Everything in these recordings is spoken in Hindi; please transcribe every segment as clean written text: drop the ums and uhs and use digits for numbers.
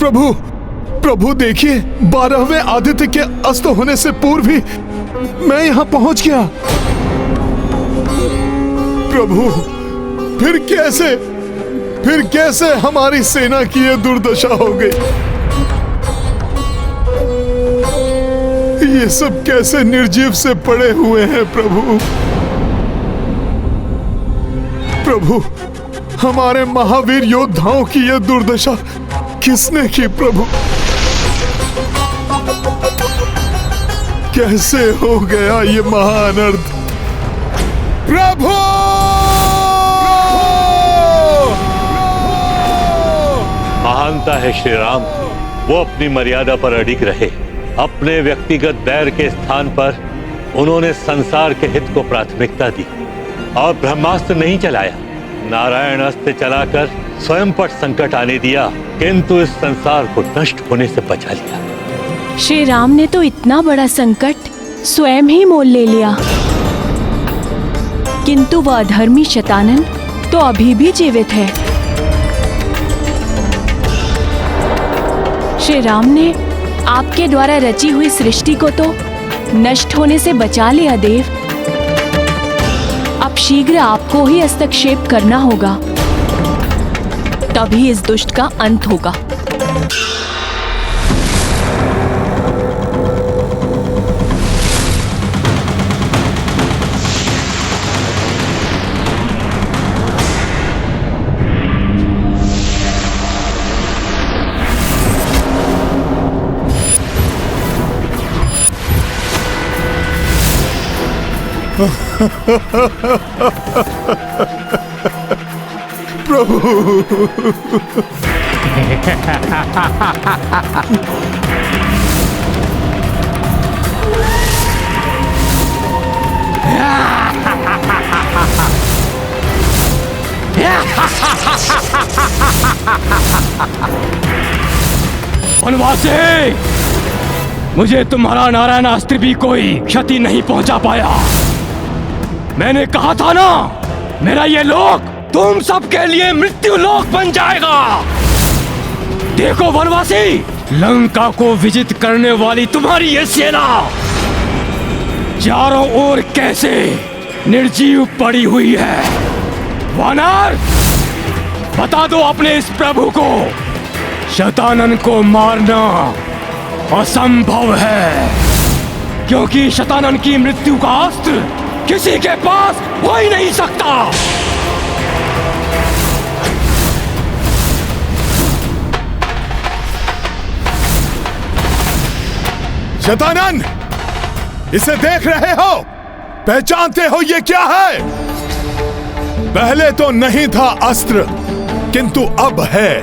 प्रभु प्रभु देखिए, 12वें आदित्य के अस्त होने से पूर्व ही मैं यहाँ पहुंच गया। प्रभु फिर कैसे हमारी सेना की ये दुर्दशा हो गई? ये सब कैसे निर्जीव से पड़े हुए हैं प्रभु? प्रभु, हमारे महावीर योद्धाओं की ये दुर्दशा किसने की प्रभु? कैसे हो गया ये महाअनर्थ? प्रभु! महानता है श्री राम, वो अपनी मर्यादा पर अडिग रहे। अपने व्यक्तिगत दैर के स्थान पर उन्होंने संसार के हित को प्राथमिकता दी और ब्रह्मास्त्र नहीं चलाया। नारायण अस्त्र चलाकर स्वयं पर संकट आने दिया, किंतु इस संसार को नष्ट होने से बचा लिया। श्री राम ने तो इतना बड़ा संकट स्वयं ही मोल ले लिया, किंतु वह अधर्मी शतानन तो अभी भी जीवित है। श्री राम ने आपके द्वारा रची हुई सृष्टि को तो नष्ट होने से बचा लिया देव। अब शीघ्र आपको ही हस्तक्षेप करना होगा, तभी इस दुष्ट का अंत होगा। प्रभु! वनवासी, मुझे तुम्हारा नारायण अस्त्र भी कोई क्षति नहीं पहुंचा पाया। मैंने कहा था ना, मेरा ये लोक तुम सबके लिए मृत्यु लोक बन जाएगा। देखो वनवासी, लंका को विजित करने वाली तुम्हारी ये सेना चारों ओर कैसे निर्जीव पड़ी हुई है। वानर, बता दो अपने इस प्रभु को, शतानन को मारना असंभव है, क्योंकि शतानन की मृत्यु का अस्त्र किसी के पास हो ही नहीं सकता। शतानन, इसे देख रहे हो? पहचानते हो ये क्या है? पहले तो नहीं था अस्त्र, किंतु अब है।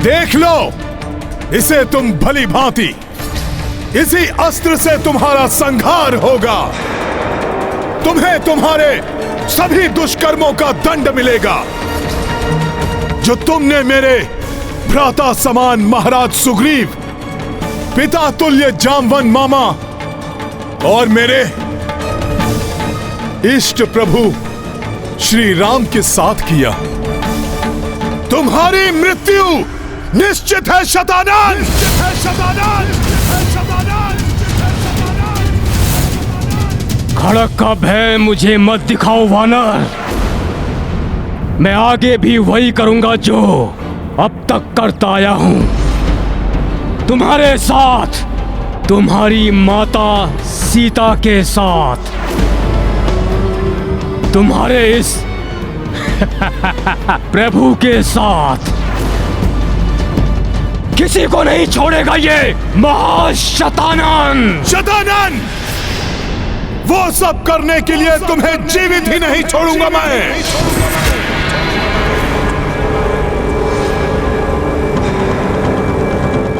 देख लो इसे तुम भली भांति। इसी अस्त्र से तुम्हारा संहार होगा। तुम्हें तुम्हारे सभी दुष्कर्मों का दंड मिलेगा, जो तुमने मेरे भ्राता समान महाराज सुग्रीव, पिता तुल्य जामवन मामा और मेरे इष्ट प्रभु श्री राम के साथ किया। तुम्हारी मृत्यु निश्चित है शतानन! निश्चित है शतानन! खड़क का भय मुझे मत दिखाओ वानर। मैं आगे भी वही करूंगा जो अब तक करता आया हूं। तुम्हारे साथ, तुम्हारी माता सीता के साथ, तुम्हारे इस प्रभु के साथ किसी को नहीं छोड़ेगा ये महाशतानन! शतानन! वो सब करने के लिए तुम्हें जीवित ही नहीं छोड़ूंगा मैं।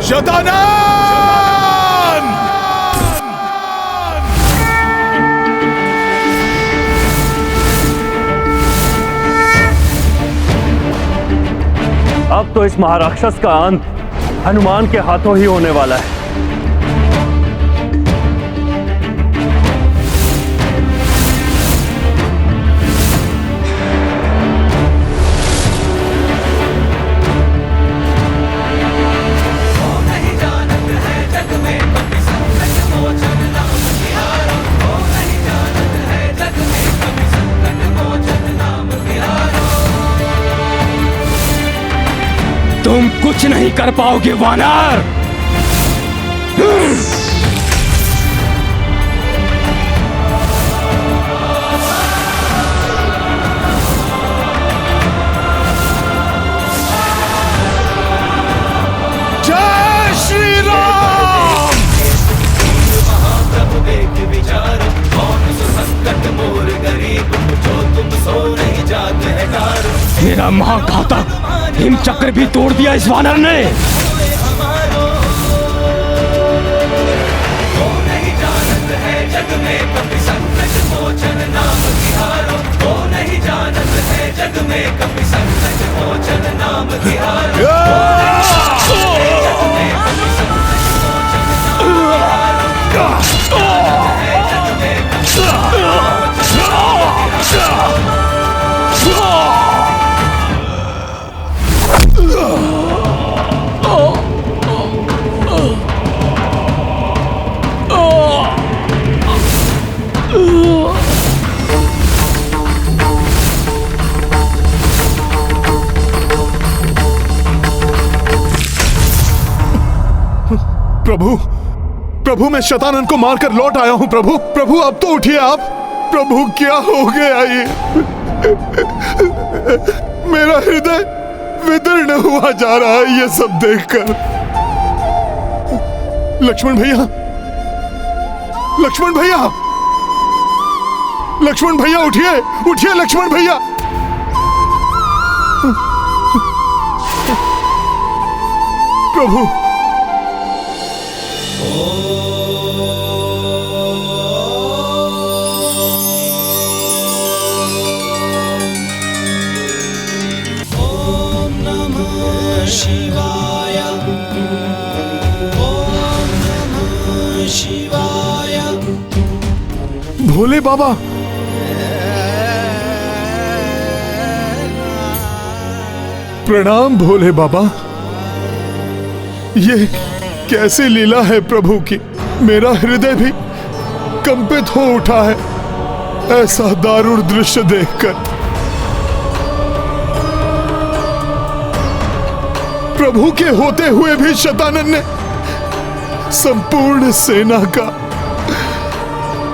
शतानन! अब तो इस महाराक्षस का अंत हनुमान के हाथों ही होने वाला है। तुम कुछ नहीं कर पाओगे वानर। जय श्री राम। मेरा महाघातक हिम चक्र भी तोड़ दिया इस वानर ने। प्रभु, प्रभु मैं शतानन को मारकर लौट आया हूं। प्रभु, प्रभु अब तो उठिए आप। प्रभु क्या हो गया ये? मेरा हृदय विदीर्ण हुआ जा रहा है ये सब देखकर। लक्ष्मण भैया, लक्ष्मण भैया, लक्ष्मण भैया उठिए, उठिए लक्ष्मण भैया। प्रभु, शिवाय ओम नमः शिवाय। भोले बाबा, प्रणाम भोले बाबा। ये कैसी लीला है प्रभु की। मेरा हृदय भी कंपित हो उठा है ऐसा दारुण दृश्य देखकर। प्रभु के होते हुए भी शतानन ने संपूर्ण सेना का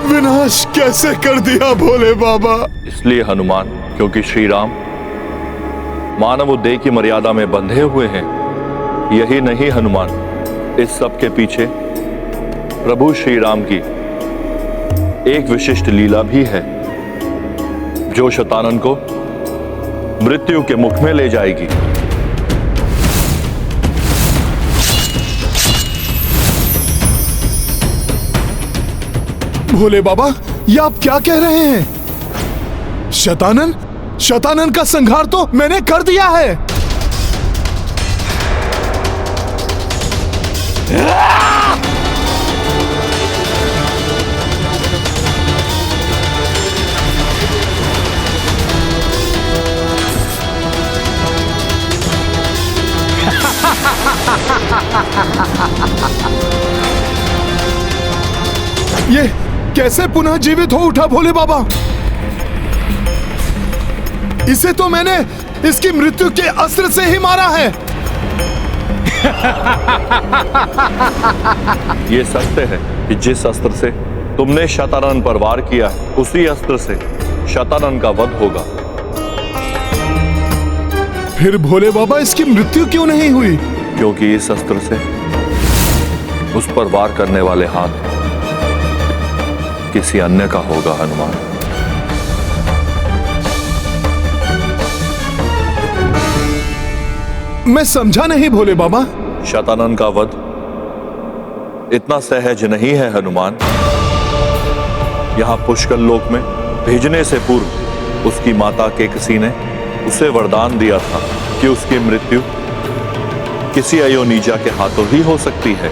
विनाश कैसे कर दिया भोले बाबा? इसलिए हनुमान, क्योंकि श्री राम मानव देह की मर्यादा में बंधे हुए हैं। यही नहीं हनुमान, इस सब के पीछे प्रभु श्री राम की एक विशिष्ट लीला भी है जो शतानन को मृत्यु के मुख में ले जाएगी। भोले बाबा, ये आप क्या कह रहे हैं? शतानन, शतानन का संहार तो मैंने कर दिया है। ये कैसे पुनः जीवित हो उठा भोले बाबा? इसे तो मैंने इसकी मृत्यु के अस्त्र से ही मारा है। ये सत्य है कि जिस अस्त्र से तुमने शतानन पर वार किया है, उसी अस्त्र से शतानन का वध होगा। फिर भोले बाबा इसकी मृत्यु क्यों नहीं हुई? क्योंकि इस अस्त्र से उस पर वार करने वाले हाथ किसी अन्य का होगा हनुमान। मैं समझा नहीं भोले बाबा। शतानन का वध इतना सहज नहीं है हनुमान। यहां पुष्कर लोक में भेजने से पूर्व उसकी माता के किसी ने उसे वरदान दिया था कि उसकी मृत्यु किसी अयोनिजा के हाथों ही हो सकती है।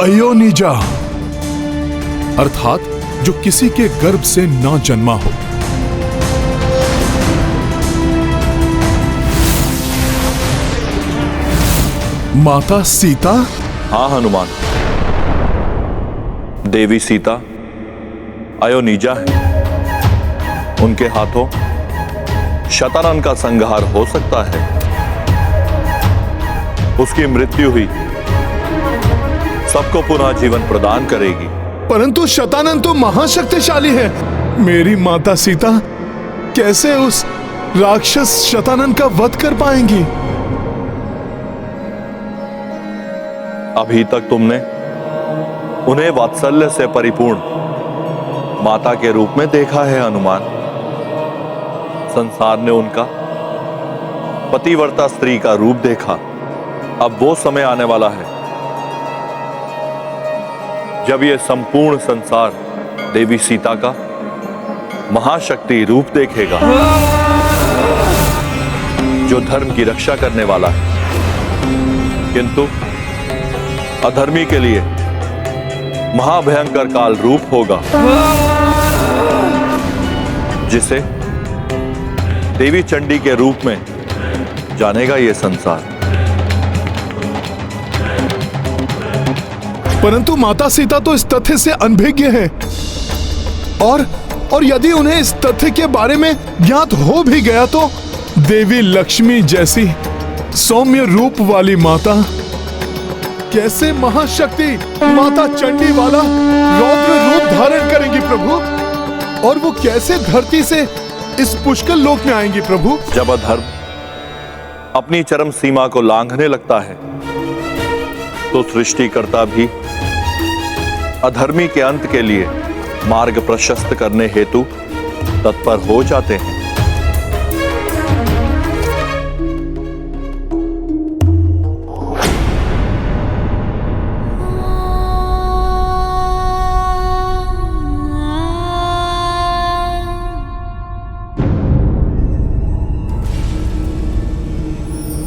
अयोनिजा अर्थात जो किसी के गर्भ से न जन्मा हो। माता सीता? हाँ हनुमान, देवी सीता अयोनिजा है। उनके हाथों शतानन का संहार हो सकता है। उसकी मृत्यु हुई सबको पुनः जीवन प्रदान करेगी। परंतु शतानन तो महाशक्तिशाली है। मेरी माता सीता कैसे उस राक्षस शतानन का वध कर पाएंगी? अभी तक तुमने उन्हें वात्सल्य से परिपूर्ण माता के रूप में देखा है हनुमान। संसार ने उनका पतिव्रता स्त्री का रूप देखा। अब वो समय आने वाला है जब यह संपूर्ण संसार देवी सीता का महाशक्ति रूप देखेगा, जो धर्म की रक्षा करने वाला है, किंतु अधर्मी के लिए महाभयंकर काल रूप होगा, जिसे देवी चंडी के रूप में जानेगा ये संसार। परंतु माता सीता तो इस तथ्य से अनभिज्ञ है, और यदि उन्हें इस तथ्य के बारे में ज्ञात हो भी गया तो देवी लक्ष्मी जैसी सौम्य रूप वाली माता कैसे महाशक्ति माता चंडी वाला रौद्र रूप धारण करेंगी प्रभु? और वो कैसे धरती से इस पुष्कर लोक में आएंगी प्रभु? जब अधर्म अपनी चरम सीमा को लांघने लगता है तो सृष्टिकर्ता भी अधर्मी के अंत के लिए मार्ग प्रशस्त करने हेतु तत्पर हो जाते हैं।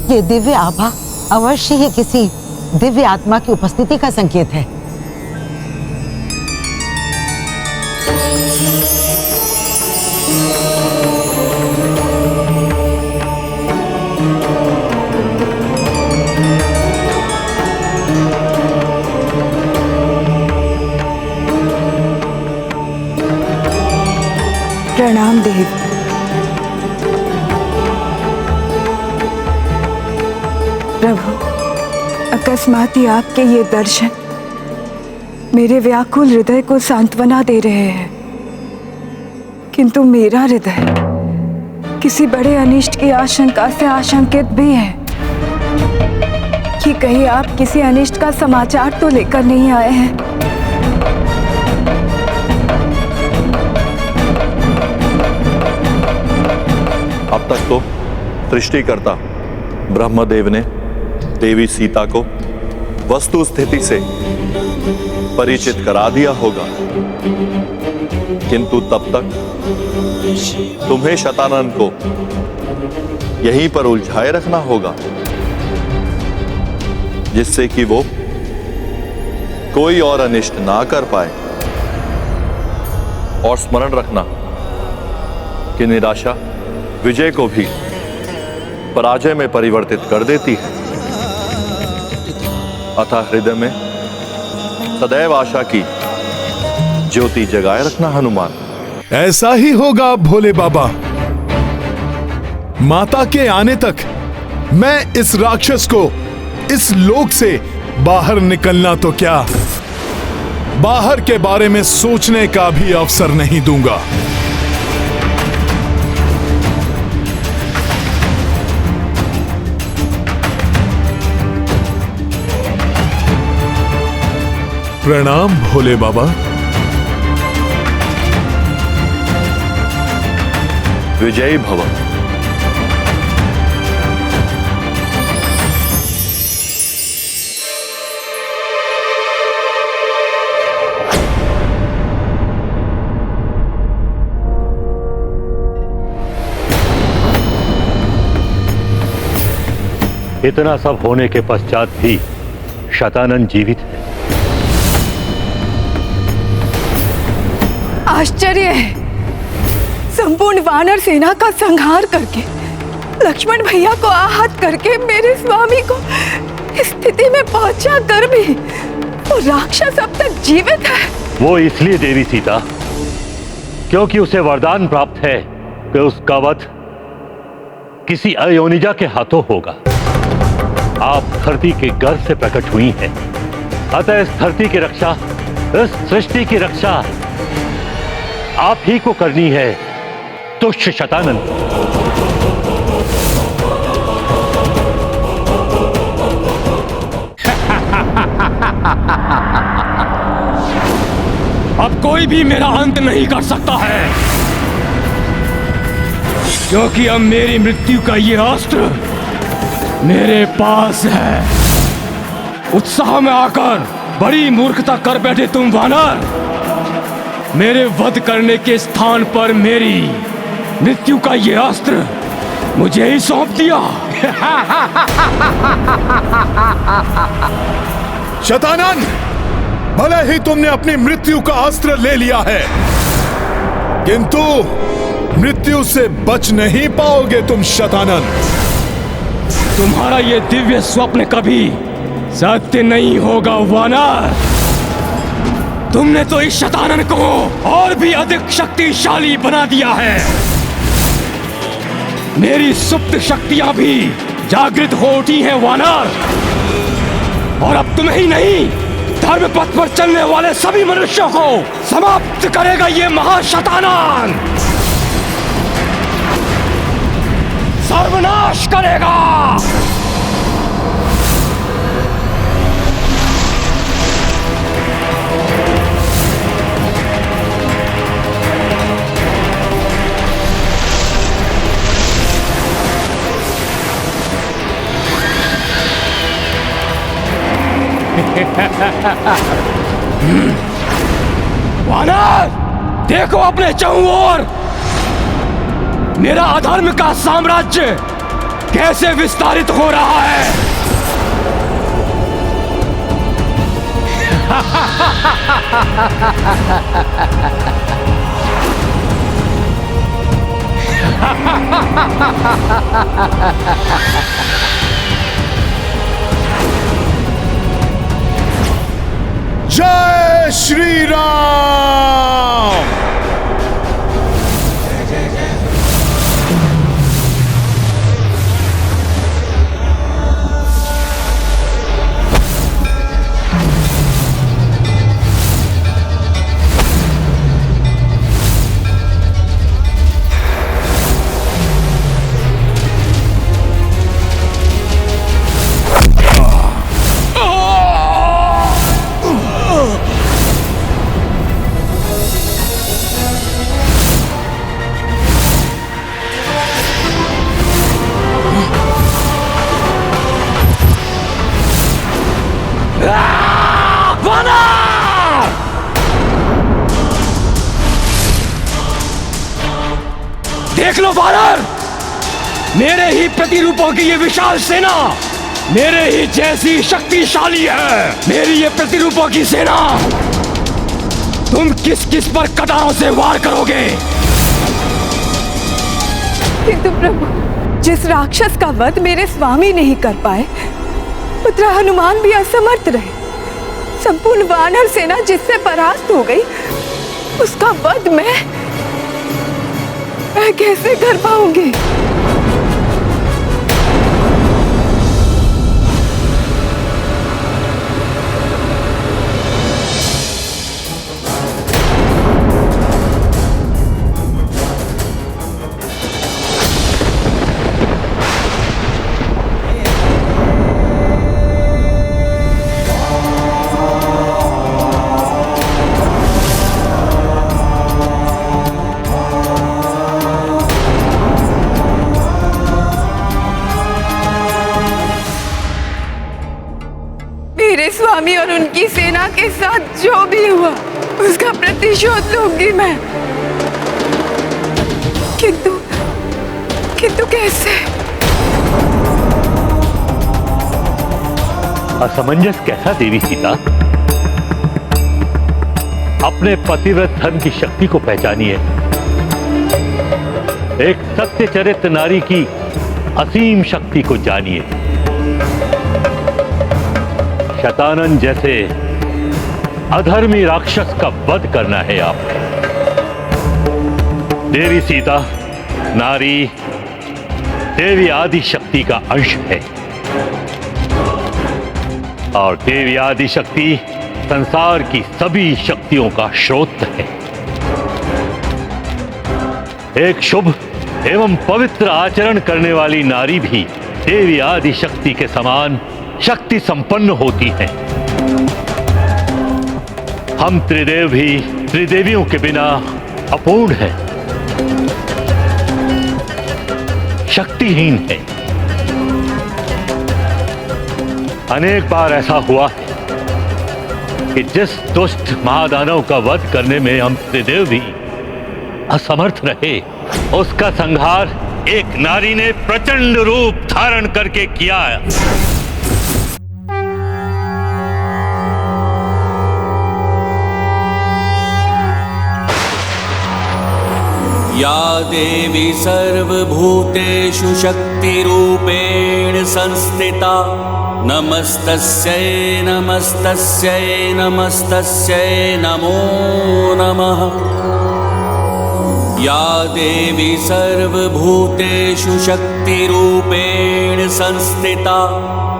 ये दिव्य आभा अवश्य ही किसी दिव्य आत्मा की उपस्थिति का संकेत है। प्रणाम देव। प्रभु, अकस्मात ही आपके ये दर्शन मेरे व्याकुल हृदय को सांत्वना दे रहे हैं, किंतु मेरा हृदय किसी बड़े अनिष्ट की आशंका से आशंकित भी है कि कहीं आप किसी अनिष्ट का समाचार तो लेकर नहीं आए हैं। अब तक तो सृष्टिकर्ता ब्रह्मदेव ने देवी सीता को वस्तु स्थिति से परिचित करा दिया होगा, किंतु तब तक तुम्हें शतानन को यहीं पर उलझाए रखना होगा, जिससे कि वो कोई और अनिष्ट ना कर पाए। और स्मरण रखना कि निराशा विजय को भी पराजय में परिवर्तित कर देती है। अतः हृदय में सदैव आशा की ज्योति जगाए रखना हनुमान। ऐसा ही होगा भोले बाबा। माता के आने तक मैं इस राक्षस को इस लोक से बाहर निकलना तो क्या, बाहर के बारे में सोचने का भी अवसर नहीं दूंगा। प्रणाम भोले बाबा। विजयी भव। इतना सब होने के पश्चात भी शतानन जीवित है। आश्चर्य है, संपूर्ण वानर सेना का संहार करके, लक्ष्मण भैया को आहत करके मेरे स्वामी को इस स्थिति में पहुंचा कर भी वो राक्षस अब तक जीवित है। वो इसलिए देवी सीता क्योंकि उसे वरदान प्राप्त है कि उसका वध किसी अयोनिजा के हाथों होगा। आप धरती के गर्भ से प्रकट हुई हैं, अतः इस धरती की रक्षा, इस सृष्टि की रक्षा आप ही को करनी है, तुच्छ शतानन। अब कोई भी मेरा अंत नहीं कर सकता है, क्योंकि अब मेरी मृत्यु का ये अस्त्र मेरे पास है। उत्साह में आकर बड़ी मूर्खता कर बैठे तुम वानर। मेरे वध करने के स्थान पर मेरी मृत्यु का ये अस्त्र मुझे ही सौंप दिया। शतानन, भले ही तुमने अपनी मृत्यु का अस्त्र ले लिया है, किंतु मृत्यु से बच नहीं पाओगे तुम शतानन। तुम्हारा ये दिव्य स्वप्न कभी सत्य नहीं होगा वानर। तुमने तो इस शतानन को और भी अधिक शक्तिशाली बना दिया है। मेरी सुप्त शक्तियां भी जागृत हो उठी हैं वानर, और अब तुम्हें ही नहीं, धर्म पथ पर चलने वाले सभी मनुष्यों को समाप्त करेगा ये महाशतानन, सर्वनाश करेगा। वानर, देखो अपने चारों ओर मेरा अधर्म का साम्राज्य कैसे विस्तारित हो रहा है। जय श्री राम। देख लो वानर, मेरे ही प्रतिरूपों की ये विशाल सेना मेरे ही जैसी शक्तिशाली है। मेरी ये प्रतिरूपों की सेना, तुम किस किस पर कटारों से वार करोगे? किंतु प्रभु, जिस राक्षस का वध मेरे स्वामी नहीं कर पाए, पुत्र हनुमान भी असमर्थ रहे। संपूर्ण वानर सेना जिससे परास्त हो गई, उसका वध मैं कैसे कर पाऊंगी? स्वामी और उनकी सेना के साथ जो भी हुआ, उसका प्रतिशोध लूंगी मैं। किंतु कैसे? असमंजस कैसा देवी सीता? अपने पतिव्रत धर्म की शक्ति को पहचानिए। एक सत्य चरित्र नारी की असीम शक्ति को जानिए। शतानन जैसे अधर्मी राक्षस का वध करना है आपको। देवी सीता नारी देवी आदि शक्ति का अंश है और देवी आदि शक्ति संसार की सभी शक्तियों का स्रोत है। एक शुभ एवं पवित्र आचरण करने वाली नारी भी देवी आदि शक्ति के समान शक्ति संपन्न होती है। हम त्रिदेव भी त्रिदेवियों के बिना अपूर्ण है, शक्तिहीन है। अनेक बार ऐसा हुआ है कि जिस दुष्ट महादानव का वध करने में हम त्रिदेव भी असमर्थ रहे, उसका संहार एक नारी ने प्रचंड रूप धारण करके किया है। या देवी सर्वभूतेषु शक्तिरूपेण संस्थिता नमस्तस्यै नमस्तस्यै नमस्तस्यै नमो नमः। या देवी सर्वभूतेषु शक्तिरूपेण संस्थिता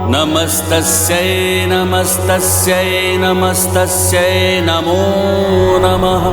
नमस्तस्यै नमस्तस्यै नमस्तस्यै नमो नमः।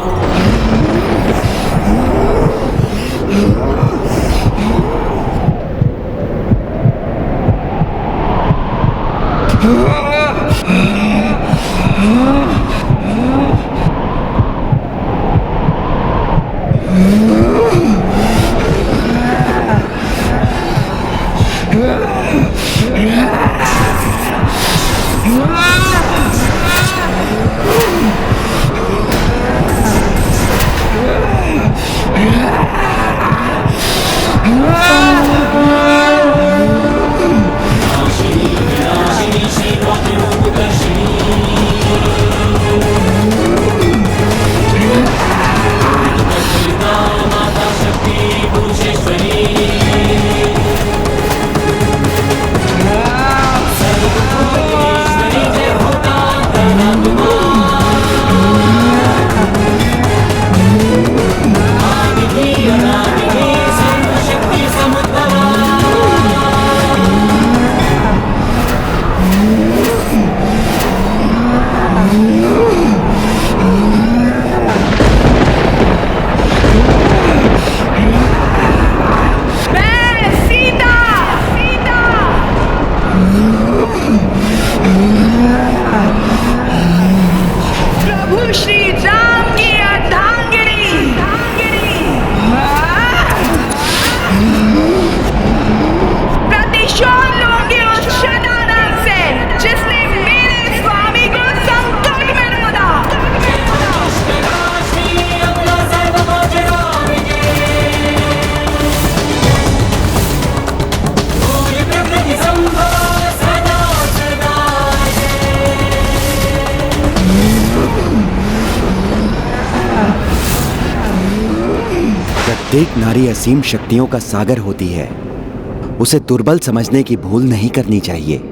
प्रत्येक नारी असीम शक्तियों का सागर होती है। उसे दुर्बल समझने की भूल नहीं करनी चाहिए।